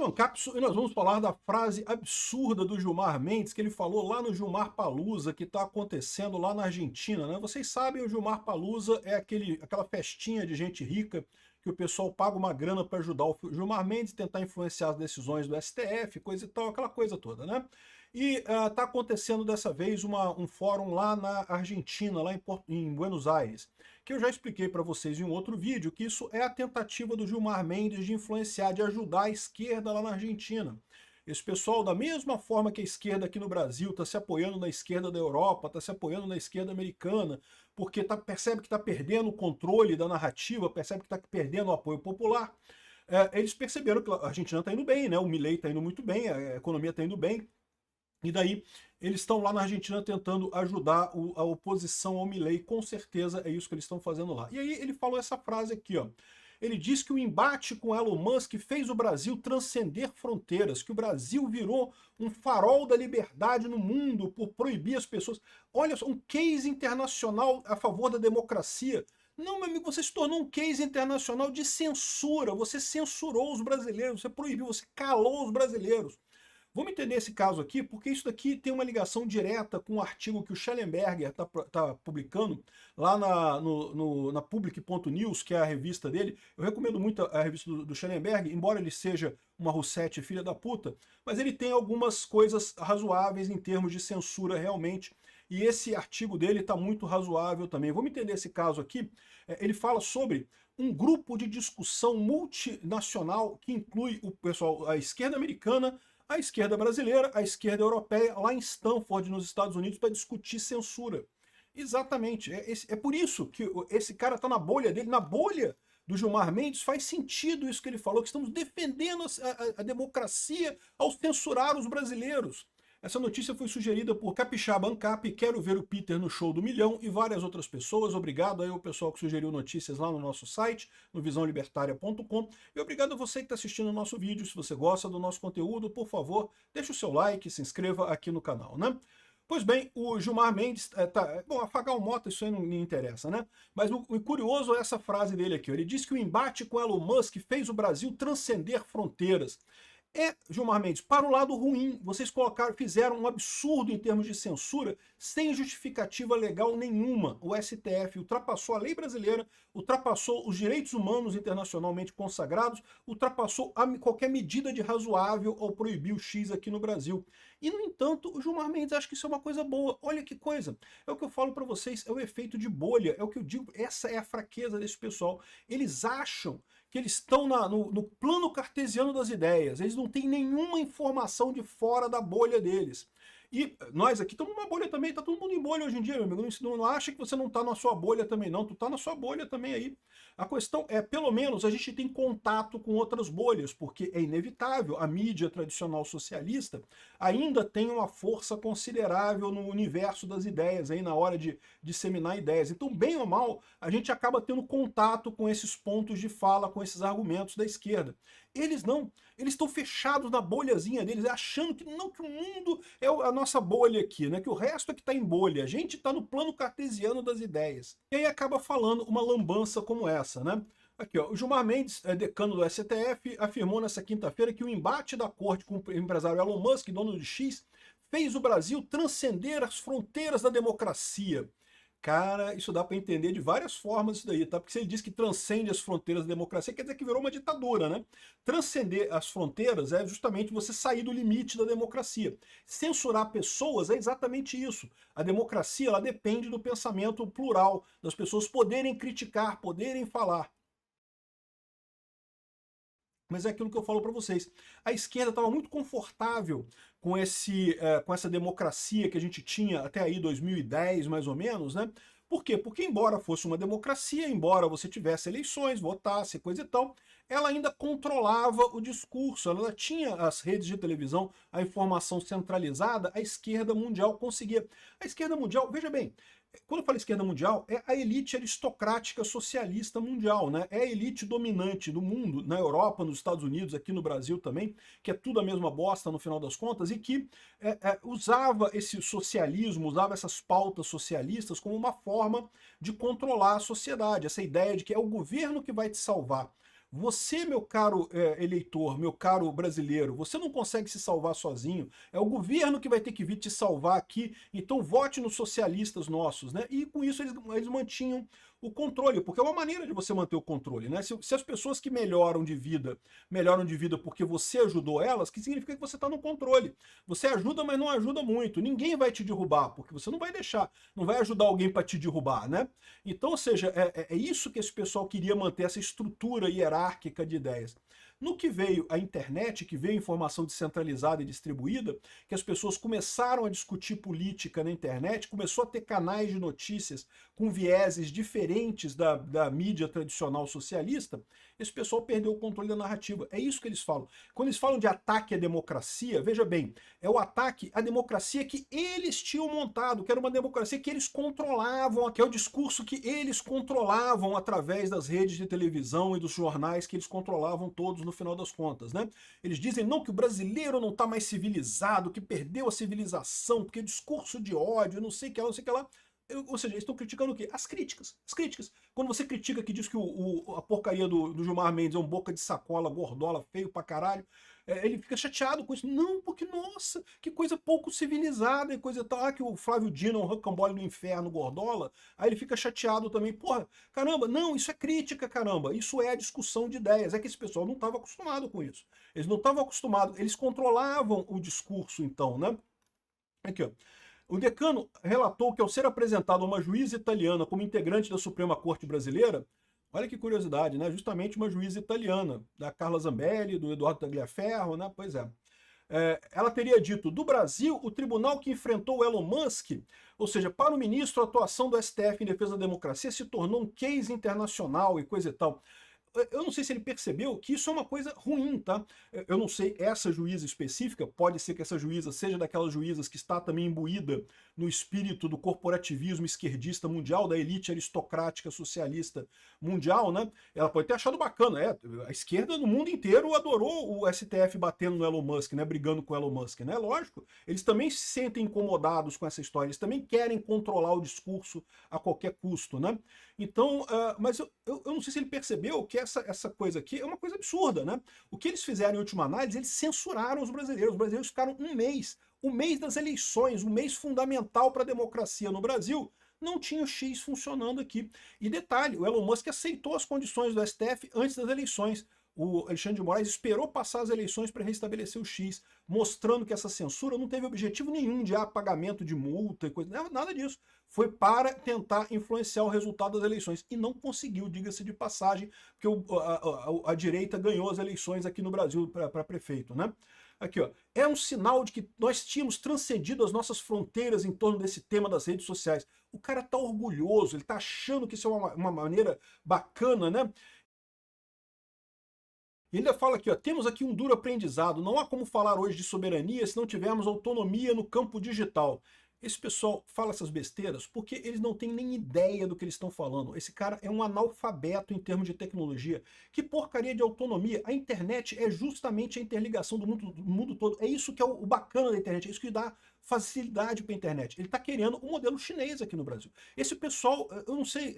é o ANCAP e nós vamos falar da frase absurda do Gilmar Mendes, que ele falou lá no Gilmar Palusa, que está acontecendo lá na Argentina, né? Vocês sabem, o Gilmar Palusa é aquela festinha de gente rica que o pessoal paga uma grana para ajudar o Gilmar Mendes, tentar influenciar as decisões do STF, coisa e tal, aquela coisa toda, né? E está acontecendo dessa vez um fórum lá na Argentina, lá em Buenos Aires, que eu já expliquei para vocês em um outro vídeo, que isso é a tentativa do Gilmar Mendes de influenciar, de ajudar a esquerda lá na Argentina. Esse pessoal, da mesma forma que a esquerda aqui no Brasil está se apoiando na esquerda da Europa, está se apoiando na esquerda americana, porque percebe que está perdendo o controle da narrativa, percebe que está perdendo o apoio popular, eles perceberam que a Argentina está indo bem, né? O Milei está indo muito bem, a economia está indo bem, e daí eles estão lá na Argentina tentando ajudar a oposição ao Milei, com certeza é isso que eles estão fazendo lá. E aí ele falou essa frase aqui, ó. Ele diz que o embate com Elon Musk fez o Brasil transcender fronteiras, que o Brasil virou um farol da liberdade no mundo por proibir as pessoas. Olha só, um case internacional a favor da democracia. Não, meu amigo, você se tornou um case internacional de censura, você censurou os brasileiros, você proibiu, você calou os brasileiros. Vamos entender esse caso aqui, porque isso daqui tem uma ligação direta com o artigo que o Schellenberger está publicando lá na Public.News, que é a revista dele. Eu recomendo muito a revista do Schellenberger, embora ele seja uma Roussetti filha da puta, mas ele tem algumas coisas razoáveis em termos de censura realmente, e esse artigo dele está muito razoável também. Vamos entender esse caso aqui. Ele fala sobre um grupo de discussão multinacional que inclui o pessoal, a esquerda americana, a esquerda brasileira, a esquerda europeia, lá em Stanford, nos Estados Unidos, para discutir censura. Exatamente. É por isso que esse cara está na bolha dele, na bolha do Gilmar Mendes. Faz sentido isso que ele falou, que estamos defendendo a democracia ao censurar os brasileiros. Essa notícia foi sugerida por Capixaba Ancap, Quero Ver o Peter no Show do Milhão e várias outras pessoas. Obrigado aí ao pessoal que sugeriu notícias lá no nosso site, no visãolibertaria.com. E obrigado a você que está assistindo o nosso vídeo. Se você gosta do nosso conteúdo, por favor, deixe o seu like, se inscreva aqui no canal, né? Pois bem, o Gilmar Mendes, bom, afagar o Mota, isso aí não me interessa, né? Mas o curioso é essa frase dele aqui, ó. Ele diz que o embate com Elon Musk fez o Brasil transcender fronteiras. Gilmar Mendes, para o lado ruim, vocês fizeram um absurdo em termos de censura sem justificativa legal nenhuma. O STF ultrapassou a lei brasileira, ultrapassou os direitos humanos internacionalmente consagrados, ultrapassou qualquer medida de razoável ao proibir o X aqui no Brasil. E, no entanto, o Gilmar Mendes acha que isso é uma coisa boa. Olha que coisa. É o que eu falo para vocês, é o efeito de bolha, é o que eu digo, essa é a fraqueza desse pessoal. Eles acham que eles estão no plano cartesiano das ideias, eles não têm nenhuma informação de fora da bolha deles. E nós aqui estamos numa bolha também, tá todo mundo em bolha hoje em dia, meu amigo. Não acha que você não está na sua bolha também, não. Tu está na sua bolha também aí. A questão é, pelo menos, a gente tem contato com outras bolhas, porque é inevitável. A mídia tradicional socialista ainda tem uma força considerável no universo das ideias, aí na hora de disseminar ideias. Então, bem ou mal, a gente acaba tendo contato com esses pontos de fala, com esses argumentos da esquerda. Eles não. Eles estão fechados na bolhazinha deles, achando que não, que o mundo é a nossa bolha aqui, né? Que o resto é que está em bolha. A gente está no plano cartesiano das ideias. E aí acaba falando uma lambança como essa, né? Aqui, ó, o Gilmar Mendes, decano do STF, afirmou nessa quinta-feira que o embate da corte com o empresário Elon Musk, dono de X, fez o Brasil transcender as fronteiras da democracia. Cara, isso dá para entender de várias formas isso daí, tá? Porque se ele diz que transcende as fronteiras da democracia, quer dizer que virou uma ditadura, né? Transcender as fronteiras é justamente você sair do limite da democracia. Censurar pessoas é exatamente isso. A democracia, ela depende do pensamento plural, das pessoas poderem criticar, poderem falar. Mas é aquilo que eu falo para vocês. A esquerda estava muito confortável com essa democracia que a gente tinha até aí 2010, mais ou menos, né? Por quê? Porque embora fosse uma democracia, embora você tivesse eleições, votasse, coisa e tal, ela ainda controlava o discurso, ela tinha as redes de televisão, a informação centralizada, a esquerda mundial conseguia. A esquerda mundial, veja bem, quando eu falo esquerda mundial, é a elite aristocrática socialista mundial, né? É a elite dominante do mundo, na Europa, nos Estados Unidos, aqui no Brasil também, que é tudo a mesma bosta no final das contas, e que usava esse socialismo, usava essas pautas socialistas como uma forma de controlar a sociedade, essa ideia de que é o governo que vai te salvar. Você, meu caro eleitor, meu caro brasileiro, você não consegue se salvar sozinho. É o governo que vai ter que vir te salvar aqui. Então vote nos socialistas nossos, né? E com isso eles mantinham o controle, porque é uma maneira de você manter o controle, né? Se as pessoas que melhoram de vida porque você ajudou elas, que significa que você está no controle. Você ajuda, mas não ajuda muito. Ninguém vai te derrubar, porque você não vai deixar, não vai ajudar alguém para te derrubar, né? Então, ou seja, é isso que esse pessoal queria manter, essa estrutura hierárquica de ideias. No que veio a internet, que veio a informação descentralizada e distribuída, que as pessoas começaram a discutir política na internet, começou a ter canais de notícias com vieses diferentes da mídia tradicional socialista, esse pessoal perdeu o controle da narrativa. É isso que eles falam. Quando eles falam de ataque à democracia, veja bem, é o ataque à democracia que eles tinham montado, que era uma democracia que eles controlavam, que é o discurso que eles controlavam através das redes de televisão e dos jornais que eles controlavam todos no final das contas, né? Eles dizem não, que o brasileiro não está mais civilizado, que perdeu a civilização, porque discurso de ódio, não sei o que lá, não sei o que lá. Ou seja, eles estão criticando o quê? As críticas. As críticas. Quando você critica que diz que a porcaria do Gilmar Mendes é um boca de sacola, gordola, feio pra caralho, ele fica chateado com isso. Não, porque, nossa, que coisa pouco civilizada e coisa tal. Ah, que o Flávio Dino é um rocambole do inferno, gordola. Aí ele fica chateado também. Porra, caramba, não, isso é crítica, caramba. Isso é a discussão de ideias. É que esse pessoal não estava acostumado com isso. Eles não estavam acostumados. Eles controlavam o discurso, então, né? Aqui, ó. O decano relatou que, ao ser apresentado a uma juíza italiana como integrante da Suprema Corte Brasileira, olha que curiosidade, né? Justamente uma juíza italiana, da Carla Zambelli, do Eduardo Tagliaferro, né? Pois é. Ela teria dito, do Brasil, o tribunal que enfrentou o Elon Musk, ou seja, para o ministro, a atuação do STF em defesa da democracia se tornou um case internacional e coisa e tal. Eu não sei se ele percebeu que isso é uma coisa ruim, tá? Eu não sei, essa juíza específica, pode ser que essa juíza seja daquelas juízas que está também imbuída no espírito do corporativismo esquerdista mundial, da elite aristocrática socialista mundial, né? Ela pode ter achado bacana, a esquerda no mundo inteiro adorou o STF batendo no Elon Musk, né? Brigando com o Elon Musk, né? Lógico, eles também se sentem incomodados com essa história, eles também querem controlar o discurso a qualquer custo, né? Então, mas eu não sei se ele percebeu que essa coisa aqui é uma coisa absurda, né? O que eles fizeram em última análise, eles censuraram os brasileiros. Os brasileiros ficaram um mês, o mês das eleições, um mês fundamental para a democracia no Brasil, não tinha o X funcionando aqui. E detalhe, o Elon Musk aceitou as condições do STF antes das eleições. O Alexandre de Moraes esperou passar as eleições para restabelecer o X, mostrando que essa censura não teve objetivo nenhum de pagamento de multa e coisa, nada disso. Foi para tentar influenciar o resultado das eleições. E não conseguiu, diga-se de passagem, porque a direita ganhou as eleições aqui no Brasil para prefeito, né? Aqui, ó. É um sinal de que nós tínhamos transcendido as nossas fronteiras em torno desse tema das redes sociais. O cara tá orgulhoso, ele tá achando que isso é uma maneira bacana, né? E ainda fala aqui, ó, temos aqui um duro aprendizado, não há como falar hoje de soberania se não tivermos autonomia no campo digital. Esse pessoal fala essas besteiras porque eles não têm nem ideia do que eles estão falando. Esse cara é um analfabeto em termos de tecnologia. Que porcaria de autonomia? A internet é justamente a interligação do mundo todo. É isso que é o bacana da internet, é isso que dá facilidade para a internet. Ele está querendo o modelo chinês aqui no Brasil. Esse pessoal, eu não sei,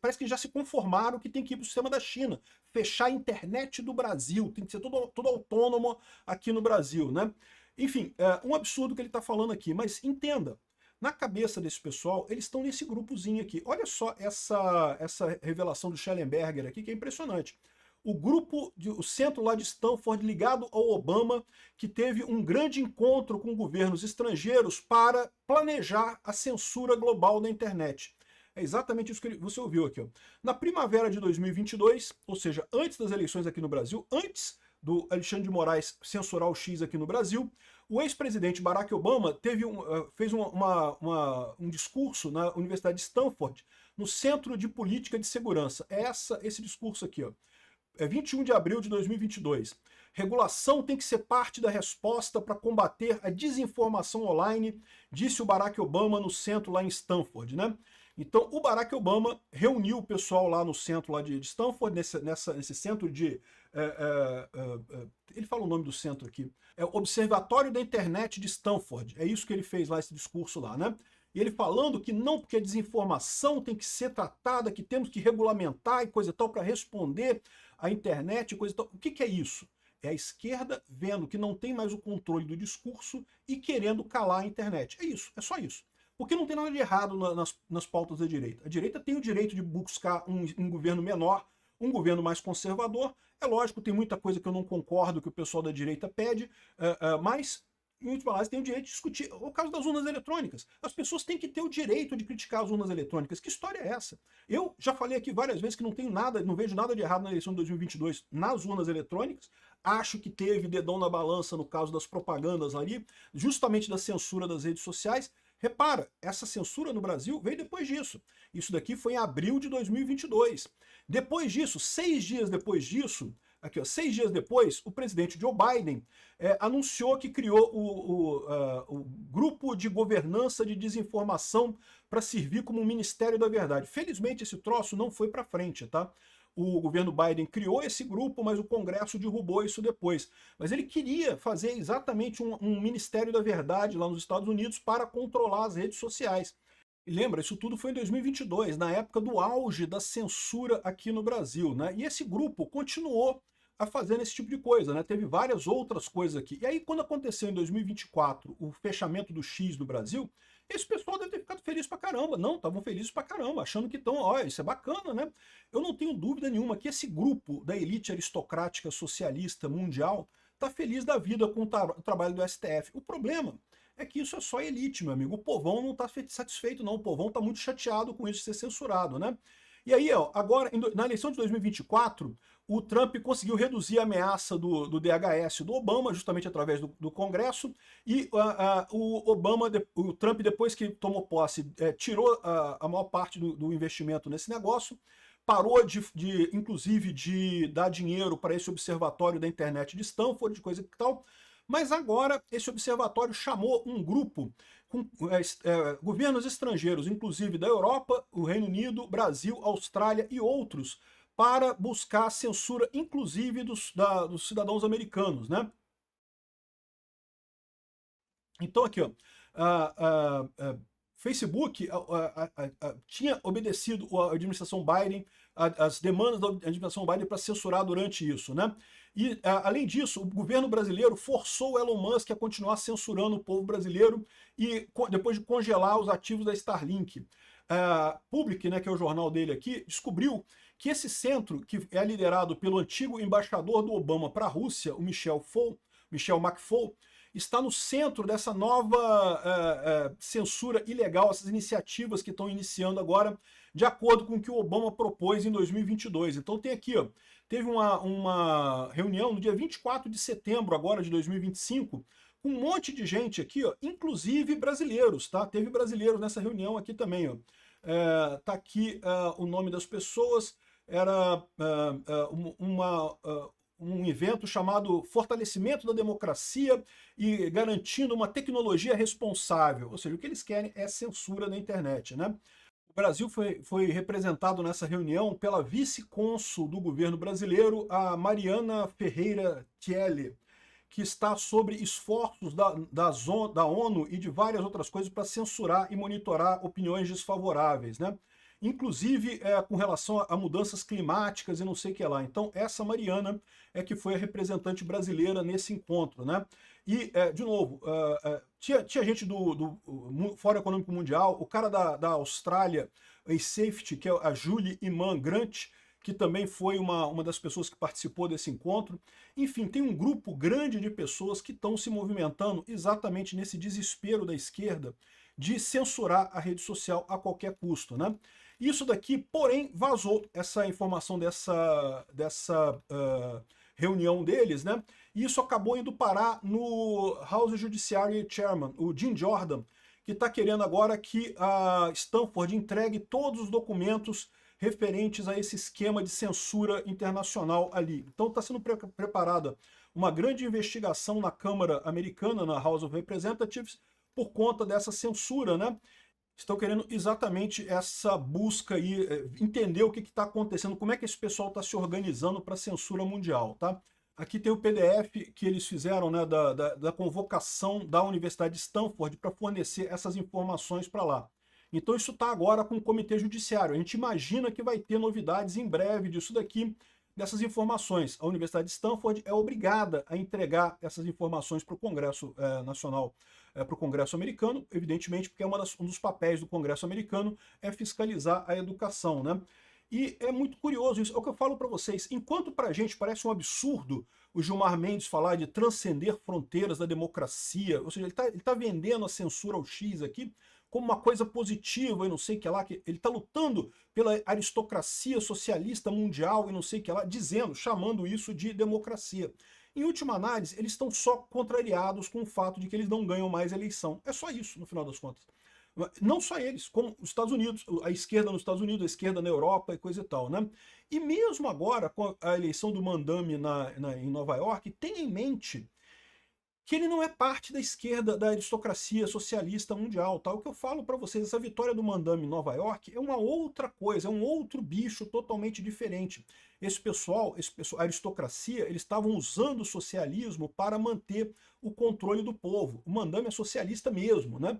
parece que já se conformaram que tem que ir para o sistema da China. Fechar a internet do Brasil, tem que ser tudo autônomo aqui no Brasil, né? Enfim, um absurdo que ele está falando aqui, mas entenda, na cabeça desse pessoal, eles estão nesse grupozinho aqui. Olha só essa revelação do Schellenberger aqui, que é impressionante. O centro lá de Stanford ligado ao Obama, que teve um grande encontro com governos estrangeiros para planejar a censura global da internet. É exatamente isso que você ouviu aqui, ó. Na primavera de 2022, ou seja, antes das eleições aqui no Brasil, antes do Alexandre de Moraes censurar o X aqui no Brasil, o ex-presidente Barack Obama fez um discurso na Universidade de Stanford, no Centro de Política de Segurança. É esse discurso aqui, ó. É 21 de abril de 2022. Regulação tem que ser parte da resposta para combater a desinformação online, disse o Barack Obama no centro lá em Stanford, né? Então, o Barack Obama reuniu o pessoal lá no centro lá de Stanford, nesse centro de... ele fala o nome do centro aqui. É o Observatório da Internet de Stanford. É isso que ele fez lá, esse discurso lá, né? E ele falando que não, porque a desinformação tem que ser tratada, que temos que regulamentar e coisa e tal para responder a internet, coisa e tal. O que é isso? É a esquerda vendo que não tem mais o controle do discurso e querendo calar a internet. É isso, é só isso. Porque não tem nada de errado nas pautas da direita. A direita tem o direito de buscar um governo menor, um governo mais conservador. É lógico, tem muita coisa que eu não concordo que o pessoal da direita pede, mas em última análise, tem o direito de discutir. O caso das urnas eletrônicas. As pessoas têm que ter o direito de criticar as urnas eletrônicas. Que história é essa? Eu já falei aqui várias vezes que não tenho nada, não vejo nada de errado na eleição de 2022 nas urnas eletrônicas. Acho que teve dedão na balança no caso das propagandas ali, justamente da censura das redes sociais. Repara, essa censura no Brasil veio depois disso. Isso daqui foi em abril de 2022. Depois disso, 6 dias depois disso, aqui, ó, 6 dias depois, o presidente Joe Biden anunciou que criou o Grupo de Governança de Desinformação para servir como um Ministério da Verdade. Felizmente, esse troço não foi para frente, tá? O governo Biden criou esse grupo, mas o Congresso derrubou isso depois. Mas ele queria fazer exatamente um Ministério da Verdade lá nos Estados Unidos para controlar as redes sociais. E lembra, isso tudo foi em 2022, na época do auge da censura aqui no Brasil, né? E esse grupo continuou a fazer esse tipo de coisa, né? Teve várias outras coisas aqui. E aí, quando aconteceu em 2024 o fechamento do X do Brasil, esse pessoal deve ter ficado feliz pra caramba. Não, estavam felizes pra caramba, achando que estão, ó, isso é bacana, né? Eu não tenho dúvida nenhuma que esse grupo da elite aristocrática socialista mundial tá feliz da vida com o trabalho do STF. O problema é que isso é só elite, meu amigo. O povão não tá satisfeito, não. O povão tá muito chateado com isso de ser censurado, né? E aí, ó, agora, na eleição de 2024, o Trump conseguiu reduzir a ameaça do DHS do Obama, justamente através do Congresso, e o Trump, depois que tomou posse, tirou a maior parte do investimento nesse negócio, parou inclusive, de dar dinheiro para esse observatório da internet de Stanford, de coisa e tal, mas agora esse observatório chamou um grupo com governos estrangeiros, inclusive da Europa, o Reino Unido, Brasil, Austrália e outros, para buscar a censura, inclusive dos cidadãos americanos, né? Então aqui, ó, Facebook tinha obedecido a administração Biden, as demandas da administração Biden para censurar durante isso, né? E, além disso, o governo brasileiro forçou o Elon Musk a continuar censurando o povo brasileiro e depois de congelar os ativos da Starlink. Public, né, que é o jornal dele aqui, descobriu que esse centro, que é liderado pelo antigo embaixador do Obama para a Rússia, o Michel McFaul, está no centro dessa nova censura ilegal, essas iniciativas que estão iniciando agora, de acordo com o que o Obama propôs em 2022. Então tem aqui, ó, teve uma reunião no dia 24 de setembro agora de 2025, com um monte de gente aqui, ó, inclusive brasileiros, tá? Teve brasileiros nessa reunião aqui também, ó. Tá aqui o nome das pessoas, era um evento chamado Fortalecimento da Democracia e garantindo uma tecnologia responsável. Ou seja, o que eles querem é censura na internet, né? O Brasil foi representado nessa reunião pela vice-cônsul do governo brasileiro, a Mariana Ferreira Tielli, que está sobre esforços da ONU e de várias outras coisas para censurar e monitorar opiniões desfavoráveis, né? Inclusive com relação a mudanças climáticas e não sei o que lá. Então, essa Mariana é que foi a representante brasileira nesse encontro, né? E, de novo, tinha gente do Fórum Econômico Mundial, o cara da Austrália, a Safety, que é a Julie Iman Grant, que também foi uma das pessoas que participou desse encontro. Enfim, tem um grupo grande de pessoas que estão se movimentando exatamente nesse desespero da esquerda de censurar a rede social a qualquer custo, né? Isso daqui, porém, vazou essa informação dessa reunião deles, né? E isso acabou indo parar no House Judiciary Chairman, o Jim Jordan, que está querendo agora que a Stanford entregue todos os documentos referentes a esse esquema de censura internacional ali. Então está sendo preparada uma grande investigação na Câmara Americana, na House of Representatives, por conta dessa censura, né? Estão querendo exatamente essa busca aí, entender o que está acontecendo, como é que esse pessoal está se organizando para a censura mundial, tá? Aqui tem o PDF que eles fizeram, né, da convocação da Universidade de Stanford para fornecer essas informações para lá. Então isso está agora com o Comitê Judiciário. A gente imagina que vai ter novidades em breve disso daqui. dessas informações. A Universidade de Stanford é obrigada a entregar essas informações para o Congresso Nacional, para o Congresso americano, evidentemente, porque um dos papéis do Congresso americano é fiscalizar a educação, né? E é muito curioso isso, é o que eu falo para vocês. Enquanto para a gente parece um absurdo o Gilmar Mendes falar de transcender fronteiras da democracia, ou seja, ele tá vendendo a censura ao X aqui como uma coisa positiva e não sei o que lá, que ele está lutando pela aristocracia socialista mundial e não sei o que lá, dizendo, chamando isso de democracia. Em última análise, eles estão só contrariados com o fato de que eles não ganham mais eleição. É só isso, no final das contas. Não só eles, como os Estados Unidos, a esquerda nos Estados Unidos, a esquerda na Europa e coisa e tal, né? E mesmo agora, com a eleição do Mandami em Nova York, tenha em mente que ele não é parte da esquerda, da aristocracia socialista mundial. Tá? O que eu falo para vocês, essa vitória do Mandami em Nova York é uma outra coisa, é um outro bicho totalmente diferente. Esse pessoal, a aristocracia, eles estavam usando o socialismo para manter o controle do povo. O Mandami é socialista mesmo, né?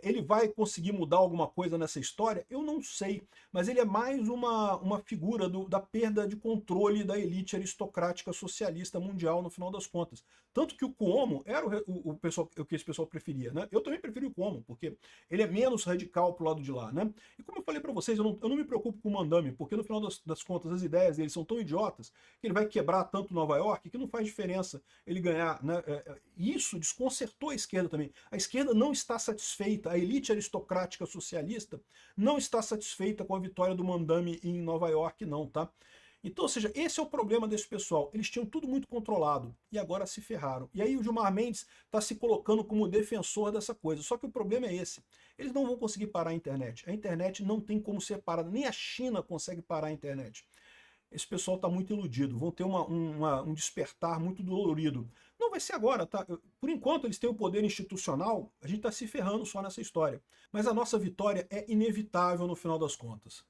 Ele vai conseguir mudar alguma coisa nessa história? Eu não sei, mas ele é mais uma figura da perda de controle da elite aristocrática socialista mundial, no final das contas. Tanto que o Cuomo era o que esse pessoal preferia, né? Eu também prefiro o Cuomo, porque ele é menos radical pro lado de lá, né? E como eu falei para vocês, eu não me preocupo com o Mandami, porque no final das contas as ideias dele são tão idiotas que ele vai quebrar tanto Nova York que não faz diferença ele ganhar, né? Isso desconcertou a esquerda também. A esquerda não está satisfeita, a elite aristocrática socialista não está satisfeita com a vitória do Mandami em Nova York, não, tá? Então, ou seja, esse é o problema desse pessoal. Eles tinham tudo muito controlado e agora se ferraram. E aí o Gilmar Mendes está se colocando como defensor dessa coisa. Só que o problema é esse. Eles não vão conseguir parar a internet. A internet não tem como ser parada. Nem a China consegue parar a internet. Esse pessoal está muito iludido. Vão ter um despertar muito dolorido. Não vai ser agora, tá? Por enquanto eles têm o poder institucional, a gente está se ferrando só nessa história. Mas a nossa vitória é inevitável no final das contas.